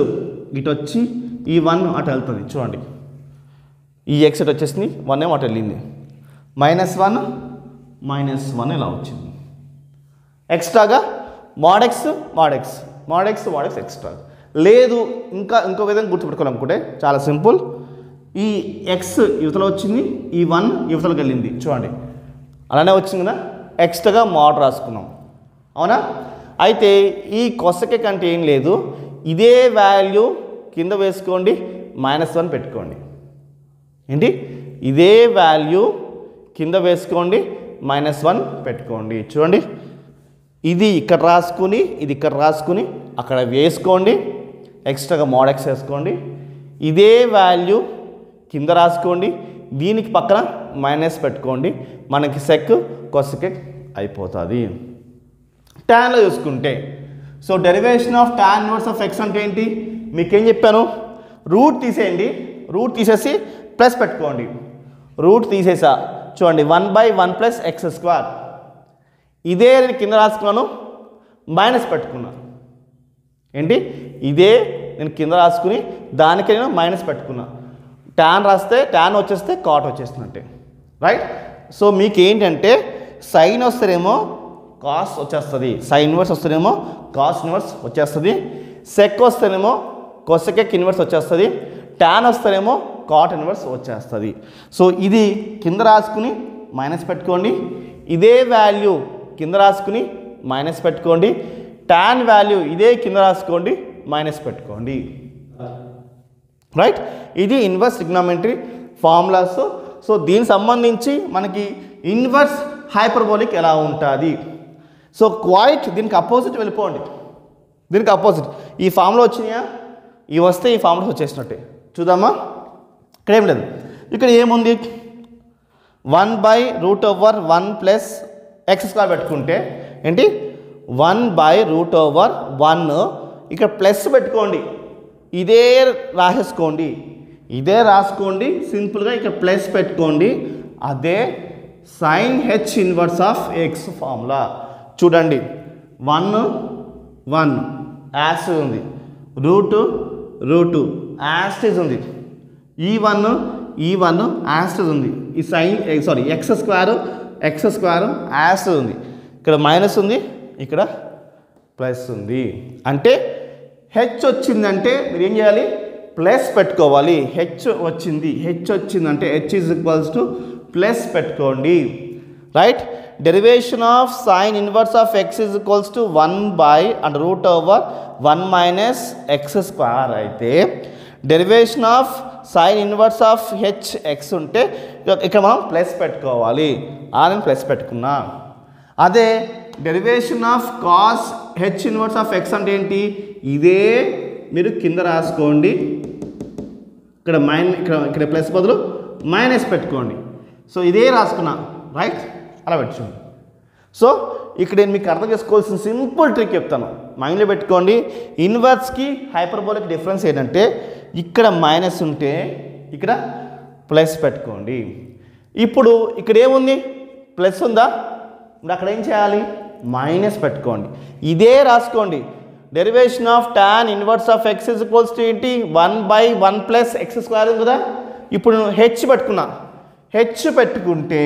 ఇటు వచ్చి ఈ 1 అటు వెళ్తుంది. చూడండి, ఈ ఎక్స్ ఇటు వచ్చేసింది, 1 ఏమో అటు వెళ్ళింది, -1 ఇలా వచ్చింది. ఎక్స్ట్రాగా mod x ఎక్స్ట్రా లేదు. ఇంకో విధంగా గుర్తుపెట్టుకోవాలనుకుంటే చాలా సింపుల్. ఈ ఎక్స్ యువతల వచ్చింది, ఈ 1 యువతలకు వెళ్ళింది. చూడండి, అలానే వచ్చింది కదా, ఎక్స్ట్రాగా మోడ్ రాసుకున్నాం, అవునా. అయితే ఈ కొసెక్ అంటే ఏం లేదు, ఇదే వాల్యూ కింద వేసుకోండి, -1 పెట్టుకోండి. ఏంటి, ఇదే వాల్యూ కింద వేసుకోండి, -1 పెట్టుకోండి. చూడండి, ఇది ఇక్కడ రాసుకుని ఇది ఇక్కడ రాసుకుని అక్కడ వేసుకోండి, ఎక్స్ట్రాగా mod x వేసుకోండి, ఇదే వాల్యూ కింద రాసుకోండి, దీనికి పక్కన మైనస్ పెట్టుకోండి, మనకి సెక్ కొసెక్ అయిపోతుంది. టాన్లో చూసుకుంటే so derivation of tan inverse of x అంటే ఏంటి మీకేం చెప్పాను, రూట్ తీసేయండి, రూట్ తీసేసి ప్లస్ పెట్టుకోండి. రూట్ తీసేసా, చూడండి 1/1 ప్లస్ ఎక్స్ స్క్వేర్. ఇదే నేను కింద రాసుకున్నాను, మైనస్ పెట్టుకున్నాను. ఏంటి, ఇదే నేను కింద రాసుకుని దానికి నేను మైనస్ పెట్టుకున్నా. టాన్ రాస్తే టాన్ వచ్చేస్తే కాట్ వచ్చేస్తుందంటే, రైట్. సో మీకు ఏంటంటే సైన్ వస్తేనేమో కాస్ వచ్చేస్తుంది, సైన్ ఇన్వర్స్ వస్తేనేమో కాస్ ఇన్వర్స్ వచ్చేస్తుంది, సెక్ వస్తేనేమో కొసెక్ ఇన్వర్స్ వచ్చేస్తుంది, టాన్ వస్తేనేమో కాట్ ఇన్వర్స్ వచ్చేస్తుంది. సో ఇది కింద రాసుకుని మైనస్ పెట్టుకోండి, ఇదే వాల్యూ కింద రాసుకుని మైనస్ పెట్టుకోండి, tan వాల్యూ ఇదే కింద రాసుకోండి మైనస్ పెట్టుకోండి. రైట్, ఇది ఇన్వర్స్ ట్రిగ్నోమెట్రీ ఫార్ములాస్. సో దీనికి సంబంధించి మనకి ఇన్వర్స్ హైపర్బోలిక్ ఎలా ఉంటుంది. సో క్వైట్ దీనికి అపోజిట్ వెళ్ళిపోండి, దీనికి అపోజిట్ ఈ ఫార్ములా వచ్చినాయా, ఇవి వస్తే ఈ ఫార్ములా వచ్చేసినట్టే. చూద్దామా, ఇక్కడ ఏం లేదు, ఇక్కడ ఏముంది 1/√1 ప్లస్ x² పెట్టుకుంటే ఏంటి 1/√1 ఇక్కడ ప్లస్ పెట్టుకోండి, ఇదే రాసేసుకోండి, ఇదే రాసుకోండి సింపుల్గా, ఇక్కడ ప్లస్ పెట్టుకోండి. అదే sin h inverse of x formula. చూడండి 1 యాస్ ఉంది, రూట్ యాస్టేజ్ ఉంది, ఈ వన్ యాస్టేజ్ ఉంది, ఈ x² యాస్టేజ్ ఉంది, ఇక్కడ మైనస్ ఉంది, ఇక్కడ ప్లస్ ఉంది. అంటే హెచ్ వచ్చిందంటే మీరు ఏం చేయాలి, ప్లస్ పెట్టుకోవాలి. హెచ్ వచ్చిందంటే h is equals to plus పెట్టుకోండి. Right, derivation of sine inverse of x is equals to 1/√1 - x² అయితే derivation of sine inverse of hx ఉంటే ఇక్కడ మనం ప్లస్ పెట్టుకోవాలి. నేను ప్లస్ పెట్టుకున్నా. అదే derivation of cos h inverse of x అంటే ఏంటి, ఇదే మీరు కింద రాసుకోండి, ఇక్కడ ఇక్కడ ప్లస్ బదులు మైనస్ పెట్టుకోండి. సో ఇదే రాసుకున్నా. రైట్, అలా పెట్టుకోండి. సో ఇక్కడ నేను మీకు అర్థం చేసుకోవాల్సిన సింపుల్ ట్రిక్ చెప్తాను, మైండ్లో పెట్టుకోండి. ఇన్వర్స్కి హైపర్బోలిక్ డిఫరెన్స్ ఏంటంటే ఇక్కడ మైనస్ ఉంటే ఇక్కడ ప్లస్ పెట్టుకోండి. ఇప్పుడు ఇక్కడ ఏముంది, ప్లస్ ఉందా, ఇప్పుడు అక్కడ ఏం చేయాలి, మైనస్ పెట్టుకోండి, ఇదే రాసుకోండి. Derivation of tan inverse of x is equals to ఏంటి 1/1 ప్లస్ x² ఉంది కదా. ఇప్పుడు నేను హెచ్ పెట్టుకున్నా, హెచ్ పెట్టుకుంటే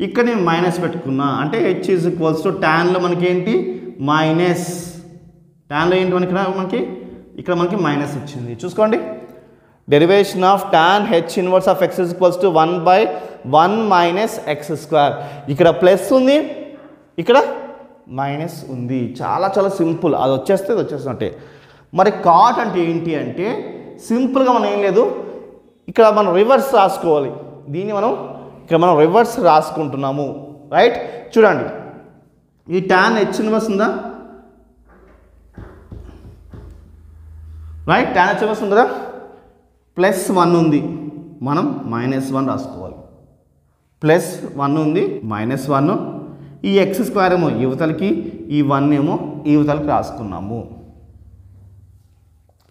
ఇక్కడ నేను మైనస్ పెట్టుకున్నా, అంటే హెచ్ ఈజ్ ఈక్వల్స్ టు టాన్లో మనకి ఏంటి మైనస్, టాన్లో ఏంటి మనకి ఇక్కడ మనకి మైనస్ వచ్చింది. చూసుకోండి, derivation of tan h inverse of x is equals to 1/1 - x². ఇక్కడ ప్లస్ ఉంది, ఇక్కడ మైనస్ ఉంది. చాలా సింపుల్, అది వచ్చేస్తే ఇది వచ్చేస్తున్నట్టే. మరి కాట్ అంటే ఏంటి అంటే సింపుల్గా మనం ఏం లేదు, ఇక్కడ మనం రివర్స్ రాసుకోవాలి. దీన్ని ఇక్కడ మనం రివర్స్ రాసుకుంటున్నాము. రైట్, చూడండి, ఈ tan h ఇన్వర్స్ ఉందా, రైట్, tan h ఇన్వర్స్ ఉంది కదా, +1 ఉంది, మనం -1 రాసుకోవాలి. +1 ఉంది, -1, ఈ x² ఏమో యువతలకి, ఈ 1 ఏమో యువతలకి రాసుకున్నాము.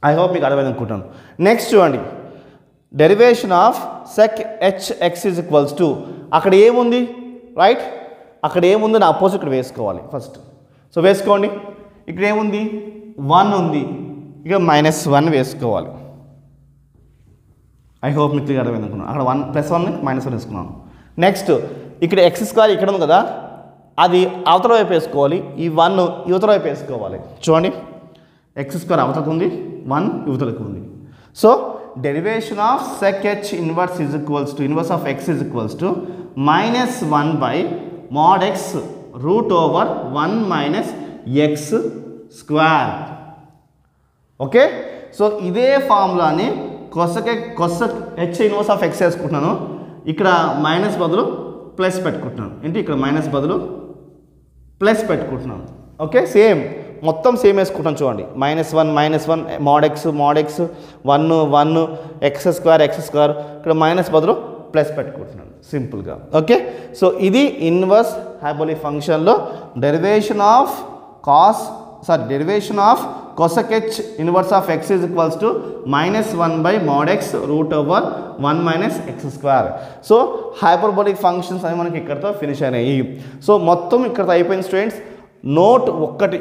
ఐ హోప్ మీకు అర్థమైంది అనుకుంటాను. నెక్స్ట్ చూడండి, derivation of sec hx is equals to అక్కడ ఏముంది, రైట్, అక్కడ ఏముంది నా అపోజిట్ ఇక్కడ వేసుకోవాలి ఫస్ట్. సో వేసుకోండి, ఇక్కడ ఏముంది 1 ఉంది, ఇక -1 వేసుకోవాలి. ఐ హోప్ మీకు క్లియర్ అర్థమైంది అనుకున్నాను. అక్కడ +1 -1 వేసుకున్నాను. నెక్స్ట్ ఇక్కడ x² ఇక్కడ ఉంది కదా, అది అవతల వైపు వేసుకోవాలి, ఈ 1 యువతల వైపు వేసుకోవాలి. చూడండి, x² అవతలకు ఉంది, 1 యువతలకు ఉంది. So derivation of sec h inverse is equals to inverse of x is equals to -1/mod x √1 - x². Okay, so ఇదే ఫార్ములాని cosec h inverse of x వేసుకుంటున్నాను, ఇక్కడ మైనస్ బదులు ప్లస్ పెట్టుకుంటున్నాను. ఏంటి, ఇక్కడ మైనస్ బదులు ప్లస్ పెట్టుకుంటున్నాను. ఓకే, సేమ్ మొత్తం సేమ్ వేసుకుంటాను. చూడండి, -1 mod x 1 x², ఇక్కడ మైనస్ బదులు ప్లస్ పెట్టుకుంటున్నాను సింపుల్గా. ఓకే, సో ఇది ఇన్వర్స్ హైపర్బోలిక్ ఫంక్షన్లో derivation of cosec h inverse of x is equals to -1/mod x √1 - x². So hyperbolic functions అని మనకి ఇక్కడతో ఫినిష్ అయినాయి. సో మొత్తం ఇక్కడతో అయిపోయింది స్టూడెంట్స్. నోట్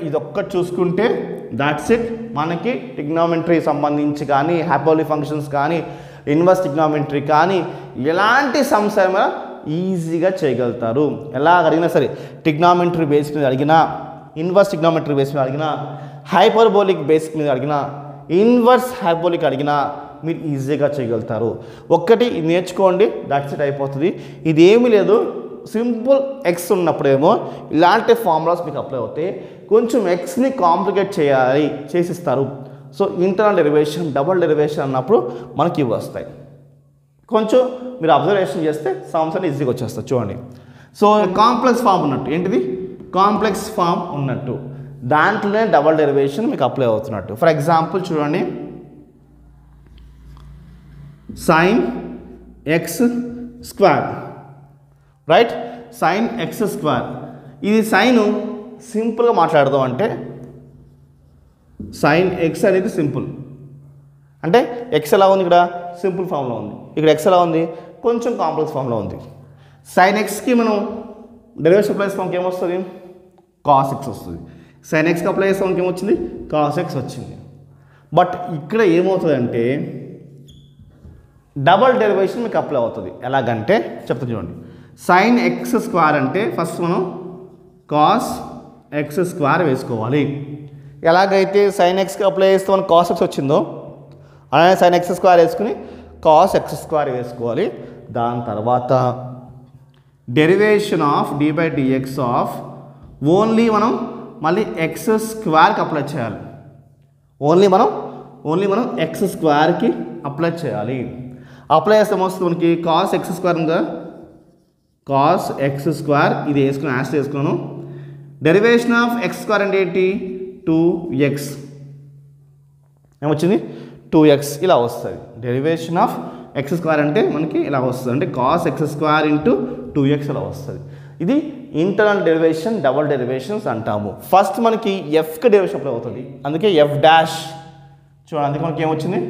ఇదొక్కటి చూసుకుంటే దాట్స్ ఇట్. మనకి ట్రిగ్నోమెట్రీ సంబంధించి కానీ హైపర్బోలిక్ ఫంక్షన్స్ కానీ ఇన్వర్స్ ట్రిగ్నోమెట్రీ కానీ ఎలాంటి సమ్స్ అయినా ఈజీగా చేయగలుగుతారు. ఎలా అడిగినా సరే, ట్రిగ్నోమెట్రీ బేస్ మీద అడిగినా, ఇన్వర్స్ ట్రిగ్నోమెట్రీ బేస్ మీద అడిగినా, హైపర్బోలిక్ బేస్ మీద అడిగినా ఇన్వర్స్ హైపర్బోలిక్ అడిగినా మీరు ఈజీగా చేయగలుగుతారు. ఒక్కటి నేర్చుకోండి, దట్స్ ఇట్ అయిపోతుంది. ఇది ఏమీ లేదు, సింపుల్ ఎక్స్ ఉన్నప్పుడేమో ఇలాంటి ఫార్ములాస్ మీకు అప్లై అవుతాయి. కొంచెం ఎక్స్ని కాంప్లికేట్ చేయాలి, చేసిస్తారు. So internal derivation, double derivation అన్నప్పుడు మనకి ఇవి వస్తాయి. కొంచెం మీరు అబ్జర్వేషన్ చేస్తే సమ్స్ అని ఈజీగా వచ్చేస్తారు. చూడండి, సో కాంప్లెక్స్ ఫామ్ ఉన్నట్టు, ఏంటిది కాంప్లెక్స్ ఫామ్ ఉన్నట్టు, దాంట్లోనే డబుల్ డెరివేషన్ మీకు అప్లై అవుతున్నట్టు. ఫర్ ఎగ్జాంపుల్ చూడండి, sign x square, right, sign x square. ఇది సైను సింపుల్గా మాట్లాడదాం అంటే సైన్ ఎక్స్ అనేది సింపుల్ అంటే ఎక్స్ ఎలా ఉంది, ఇక్కడ సింపుల్ ఫామ్లో ఉంది, ఇక్కడ ఎక్స్ ఎలా ఉంది, కొంచెం కాంప్లెక్స్ ఫామ్లో ఉంది. సైన్ ఎక్స్కి మనం డెరివేషన్ అప్లై చేస్తానికి ఏమొస్తుంది, కాస్ ఎక్స్ వస్తుంది. సైన్ ఎక్స్కి అప్లై చేస్తానికి ఏమొచ్చింది, కాస్ ఎక్స్ వచ్చింది. బట్ ఇక్కడ ఏమవుతుంది అంటే డబల్ డెరివేషన్ మీకు అప్లై అవుతుంది. ఎలాగంటే చెప్తా చూడండి, సైన్ ఎక్స్ స్క్వేర్ అంటే ఫస్ట్ మనం కాస్ ఎక్స్ స్క్వేర్ వేసుకోవాలి. ఎలాగైతే సైన్ ఎక్స్కి అప్లై చేస్తే మనకు కాస్ ఎక్స్ వచ్చిందో అలానే సైన్ ఎక్స్ స్క్వేర్ వేసుకుని కాస్ ఎక్స్ స్క్వేర్ వేసుకోవాలి. దాని తర్వాత derivation of d by dx of only మనం మళ్ళీ ఎక్స్ స్క్వేర్కి అప్లై చేయాలి. ఓన్లీ మనం ఎక్స్ స్క్వేర్కి అప్లై చేయాలి. అప్లై చేస్తే వస్తుంది మనకి కాస్ ఎక్స్ స్క్వేర్ ఉందా, కాస్ ఎక్స్ స్క్వేర్ ఇది వేసుకుని యాస్ట్ వేసుకున్నాను. డెరివేషన్ ఆఫ్ ఎక్స్ స్క్వేర్ అంటే ఏంటి, 2x ఏమొచ్చింది, 2x ఇలా వస్తుంది. డెరివేషన్ ఆఫ్ ఎక్స్ స్క్వేర్ అంటే మనకి ఇలా వస్తుంది, అంటే cos x square into 2x ఇలా వస్తుంది. ఇది ఇంటర్నల్ డెరివేషన్, డబుల్ డెరివేషన్స్ అంటాము. ఫస్ట్ మనకి ఎఫ్కి డెరివేషన్ అప్లై అవుతుంది, అందుకే ఎఫ్ డాష్ చూడండి, అందుకే మనకి ఏమొచ్చింది,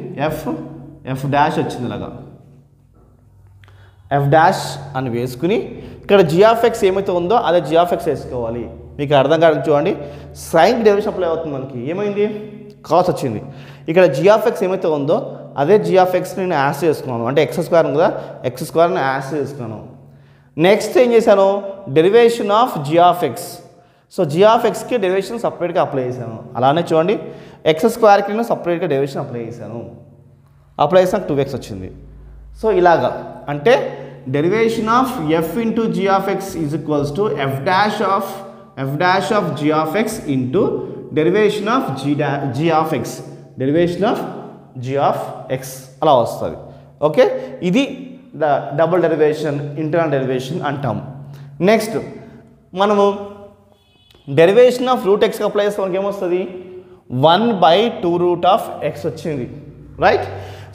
ఎఫ్ డాష్ వచ్చింది. ఇలాగా ఎఫ్ డాష్ అని వేసుకుని ఇక్కడ జీ ఆఫ్ ఎక్స్ ఏమైతే ఉందో అదే జీ ఆఫ్ ఎక్స్ వేసుకోవాలి. మీకు అర్థం కాదు చూడండి, సైన్కి డెరివేషన్ అప్లై అవుతుంది, మనకి ఏమైంది, కాస్ వచ్చింది. ఇక్కడ జీ ఆఫ్ ఎక్స్ ఏమైతే ఉందో అదే జీ ఆఫ్ ఎక్స్ని నేను యాస్ చేసుకున్నాను, అంటే ఎక్స్ స్క్వేర్ ఉంది కదా, ఎక్స్ స్క్వేర్ని యాస్ చేసుకున్నాను. నెక్స్ట్ ఏం చేశాను, derivation of g of x. So g of ఎక్స్కి డెరివేషన్ సపరేట్గా అప్లై చేశాను. అలానే చూడండి, ఎక్స్ స్క్వేర్కి నేను సపరేట్గా డెరివేషన్ అప్లై చేశాను. అప్లై చేసాక 2x వచ్చింది. సో ఇలాగా అంటే derivation of f into g of x is equals to f dash of g of x into derivation of g of x, derivation of g of x అలా వస్తుంది. Okay, ఇది double derivation, internal derivation అంటాము. Next మనము derivation of root ఎక్స్కి apply చేస్తే మనకి ఏమొస్తుంది, 1/2√x వచ్చింది, రైట్.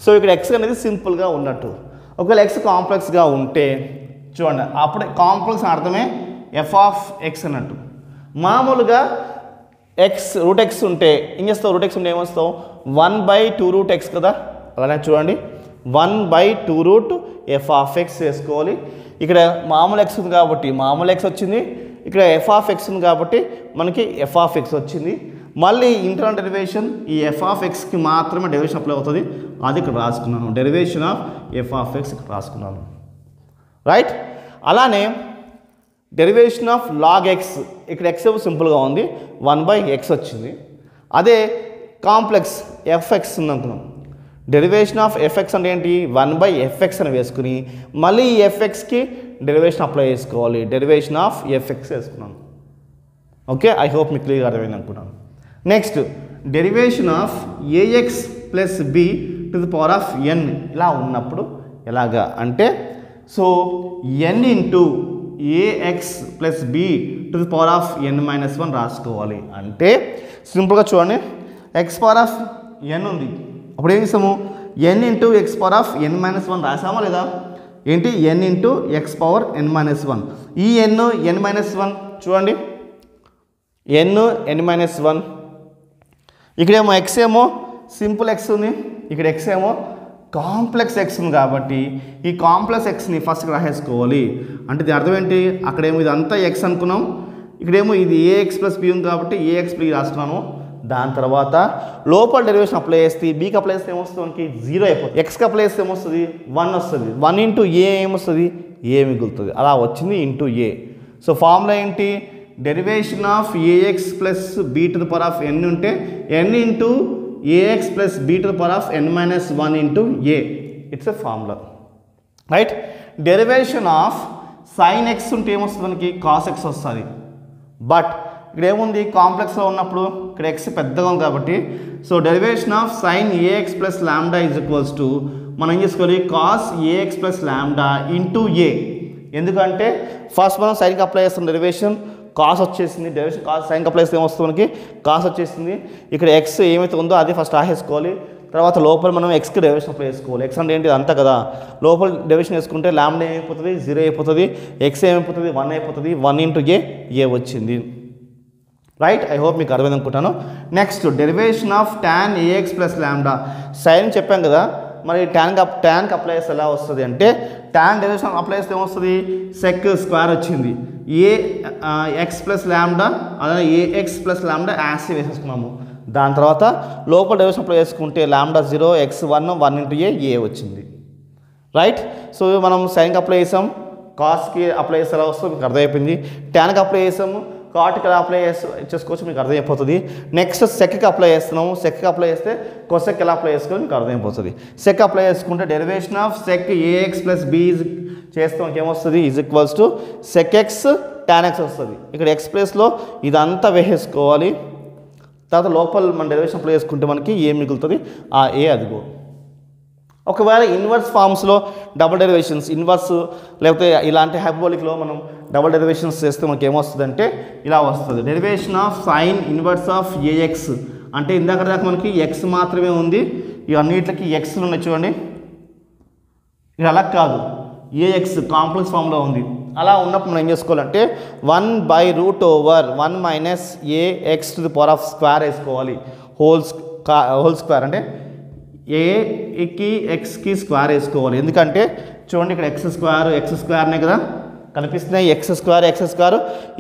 సో ఇక్కడ ఎక్స్ అనేది సింపుల్గా ఉన్నట్టు. ఒకవేళ ఎక్స్ కాంప్లెక్స్గా ఉంటే చూడండి, అప్పుడే కాంప్లెక్స్ అర్థమే ఎఫ్ ఆఫ్ ఎక్స్ అన్నట్టు. మామూలుగా ఎక్స్ రూట్ ఎక్స్ ఉంటే ఏం చేస్తావు, రూట్ ఎక్స్ ఉంటే ఏమొస్తావు, 1/2√x కదా. అలానే చూడండి 1/2√f ఆఫ్ ఎక్స్ వేసుకోవాలి. ఇక్కడ మామూలు ఎక్స్ ఉంది కాబట్టి మామూలు ఎక్స్ వచ్చింది, ఇక్కడ ఎఫ్ ఆఫ్ ఎక్స్ ఉంది కాబట్టి మనకి ఎఫ్ ఆఫ్ ఎక్స్ వచ్చింది. మళ్ళీ ఇంటర్నల్ డెరివేషన్ ఈ ఎఫ్ ఆఫ్ ఎక్స్కి మాత్రమే డెరివేషన్ అప్లై అవుతుంది, అది ఇక్కడ రాసుకున్నాను. Derivation of F of X ఇక్కడ రాసుకున్నాను, రైట్. అలానే డెరివేషన్ ఆఫ్ లాగ్ ఎక్స్, ఇక్కడ ఎక్స్ సింపుల్గా ఉంది, 1/x వచ్చింది. అదే కాంప్లెక్స్ ఎఫ్ఎక్స్ ఉంది అనుకున్నాం, డెరివేషన్ ఆఫ్ ఎఫ్ఎక్స్ అంటే ఏంటి, 1/fx అని వేసుకుని మళ్ళీ ఈ ఎఫ్ఎక్స్కి డెరివేషన్ అప్లై చేసుకోవాలి. డెరివేషన్ ఆఫ్ ఎఫ్ఎక్స్ వేసుకున్నాను. ఓకే, ఐ హోప్ మీకు క్లియర్గా అర్థమైంది అనుకున్నాను. Next derivation of a x plus b to the power of n ఇలా ఉన్నప్పుడు ఎలాగా అంటే, so n into a x plus b to the power of n-1 రాసుకోవాలి. అంటే సింపుల్గా చూడండి, ఎక్స్ పవర్ ఆఫ్ ఎన్ ఉంది, అప్పుడు ఏం చేస్తాము, n into x power of n-1 రాసామా లేదా, ఏంటి ఎన్ ఇంటూ ఎక్స్ పవర్ n-1. ఈ n-1 చూడండి, n-1 ఇక్కడేమో ఎక్స్ ఏమో సింపుల్ ఎక్స్ ఉంది, ఇక్కడ ఎక్స్ ఏమో కాంప్లెక్స్ ఎక్స్ ఉంది కాబట్టి ఈ కాంప్లెక్స్ ఎక్స్ని ఫస్ట్ రాసేసుకోవాలి. అంటే ఇది అర్థం ఏంటి, అక్కడేమో ఇది అంతా ఎక్స్ అనుకున్నాం, ఇక్కడేమో ఇది ఏఎక్స్ ప్లస్ బి ఉంది కాబట్టి ఏఎక్స్ బి రాసుకున్నాను. దాని తర్వాత లోపల డెరివేషన్ అప్లై చేస్తే బీకి అప్లై చేస్తే ఏమొస్తుంది, మనకి 0 అయిపోతుంది. ఎక్స్కి అప్లై చేస్తే ఏమొస్తుంది, 1 వస్తుంది. 1 ఇంటూ ఏ ఏమొస్తుంది, ఏ మిగులుతుంది. అలా వచ్చింది ఇంటూ ఏ. సో ఫార్ములా ఏంటి, derivation of a x plus b to the power of n ఉంటే n into ax plus b to the power of n minus 1 into a. It's a formula, right? Derivation of sin x ఉంటే ఏమొస్తుంది మనకి cos x వస్తుంది. But ఇక్కడ ఏముంది కాంప్లెక్స్లో ఉన్నప్పుడు ఇక్కడ x పెద్దగా ఉంది కాబట్టి so derivation of sin ax plus lambda is equals to మనం ఏం చేసుకోవాలి cos ax plus lambda into a. ఎందుకంటే ఫస్ట్ మనం సైన్కి అప్లై చేస్తాం డెరివేషన్ కాస్ వచ్చేసింది, డెరివేషన్ కాస్ సైన్కి అప్లై చేస్తే ఏమొస్తుంది మనకి కాస్ వచ్చేసింది. ఇక్కడ ఎక్స్ ఏమైతే ఉందో అది ఫస్ట్ రాసేసుకోవాలి, తర్వాత లోపల మనం ఎక్స్కి డెరివేషన్ అప్లై చేసుకోవాలి. ఎక్స్ అంటే ఏంటి అంతా కదా, లోపల డెరివేషన్ వేసుకుంటే లాంబ్డా ఏమైపోతుంది 0 అయిపోతుంది, ఎక్స్ ఏమైపోతుంది 1 అయిపోతుంది, 1 into ఏ వచ్చింది, రైట్? ఐ హోప్ మీకు అర్థమైంది అనుకుంటాను. Next derivation of tan ax plus lambda. Sine చెప్పాం కదా, మరి ట్యాన్కి అప్లై చేస్తే ఎలా వస్తుంది అంటే ట్యాన్ డెరివేషన్ అప్లై చేస్తే ఏమొస్తుంది సెక్ స్క్వేర్ వచ్చింది, ఏ ఎక్స్ ప్లస్ లాంబ్డా అలానే ఏఎక్స్ ప్లస్ లాంబ్డా యాసి వేసేసుకున్నాము. దాని తర్వాత లోపల డెరివేషన్ అప్లై చేసుకుంటే లాంబ్డా 0 x1 1 into ఏ వచ్చింది, రైట్? సో మనం సైన్కి అప్లై చేసాం, కాస్కి అప్లై చేస్తే ఎలా వస్తుందో మీకు అర్థమైపోయింది. ట్యాన్కి అప్లై చేసాము, కాట్కి ఎలా అప్లై చేసుకోవచ్చు మీకు అర్థమైపోతుంది. నెక్స్ట్ సెక్కి అప్లై చేస్తున్నాము, సెక్కి అప్లై చేస్తే కొసెక్ ఎలా అప్లై చేసుకోవాలి మీకు అర్థమైపోతుంది. సెక్ అప్లై చేసుకుంటే derivation of sec ax plus b చేస్తే మనకి ఏమొస్తుంది is equals to sec x tan x వస్తుంది. ఇక్కడ ఎక్స్ ప్లేస్లో ఇదంతా వేసేసుకోవాలి, తర్వాత లోపల మన డెరివేషన్ అప్లై చేసుకుంటే మనకి ఏ మిగులుతుంది ఆ ఏ అదిగో. ఒకవేళ ఇన్వర్స్ ఫామ్స్లో డబుల్ డెరివేషన్స్ ఇన్వర్స్ లేకపోతే ఇలాంటి హైపర్బోలిక్లో మనం డబుల్ డెరివేషన్స్ చేస్తే మనకి ఏమొస్తుందంటే ఇలా వస్తుంది derivation of sine inverse of ax. అంటే ఇందాక దాకా మనకి ఎక్స్ మాత్రమే ఉంది, ఇవన్నిటికి ఎక్స్లు ఉన్నాయి చూడండి, ఇది అలా కాదు ఏఎక్స్ కాంప్లెక్స్ ఫామ్లో ఉంది. అలా ఉన్నప్పుడు మనం ఏం చేసుకోవాలంటే 1/√1 minus ax to the power of square వేసుకోవాలి, హోల్ స్క్వేర్ అంటే ఏకి ఎక్స్కి స్క్వేర్ వేసుకోవాలి. ఎందుకంటే చూడండి ఇక్కడ ఎక్స్ స్క్వేర్నే కదా కనిపిస్తున్నాయి, ఎక్స్ స్క్వేర్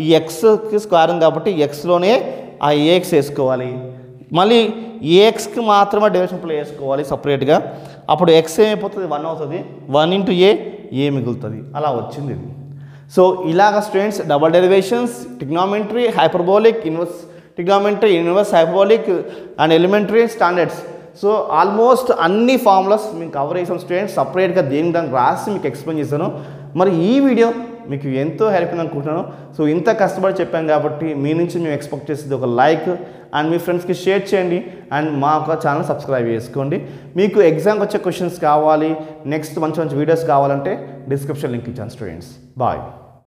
ఈ ఎక్స్కి స్క్వేర్ ఉంది కాబట్టి ఎక్స్లోనే ఆ ఏఎక్స్ వేసుకోవాలి. మళ్ళీ ఏఎక్స్కి మాత్రమే డెరివేషన్ అప్లై చేసుకోవాలి సపరేట్గా, అప్పుడు ఎక్స్ ఏమైపోతుంది 1 అవుతుంది, 1 into ఏ మిగులుతుంది. అలా వచ్చింది ఇది. సో ఇలాగ students double derivations, trigonometry, hyperbolic, inverse trigonometry, inverse hyperbolic and elementary standards. So almost అన్ని ఫార్ములాస్ మీకు కవర్ చేసాం స్టూడెంట్స్, సపరేట్గా దానికి రాసి మీకు ఎక్స్ప్లెయిన్ చేశాను. మరి ఈ వీడియో మీకు ఎంతో హెల్ప్ అయింది అనుకుంటున్నాను. సో ఇంత కష్టపడి చెప్పాను కాబట్టి మీ నుంచి మేము ఎక్స్పెక్ట్ చేసేది ఒక లైక్ అండ్ మీ ఫ్రెండ్స్కి షేర్ చేయండి అండ్ మా ఒక ఛానల్ సబ్స్క్రైబ్ చేసుకోండి. మీకు ఎగ్జామ్కి వచ్చే క్వశ్చన్స్ కావాలి, నెక్స్ట్ మంచి వీడియోస్ కావాలంటే డిస్క్రిప్షన్ లింక్ ఇచ్చాను స్టూడెంట్స్. బాయ్.